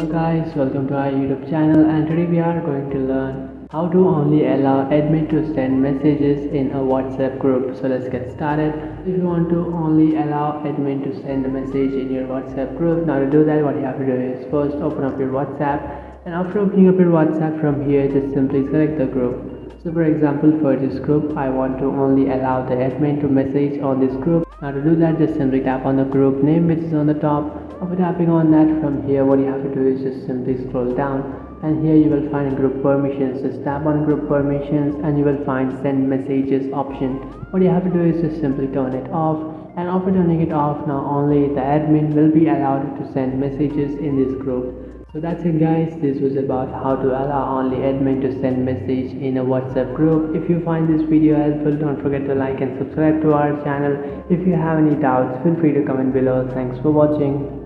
Hello guys, welcome to our YouTube channel, and today we are going to learn how to only allow admin to send messages in a WhatsApp group. So let's get started. If you want to only allow admin to send a message in your WhatsApp group, now to do that what you have to do is first open up your WhatsApp, and after opening up your WhatsApp from here just simply select the group. So for example, for this group I want to only allow the admin to message on this group. Now to do that just simply tap on the group name which is on the top. After tapping on that, from here what you have to do is just simply scroll down, and here you will find group permissions. Just tap on group permissions and you will find send messages option. What you have to do is just simply turn it off, and after turning it off, now only the admin will be allowed to send messages in this group. So that's it guys, this was about how to allow only admin to send message in a WhatsApp group. If you find this video helpful, don't forget to like and subscribe to our channel. If you have any doubts, feel free to comment below. Thanks for watching.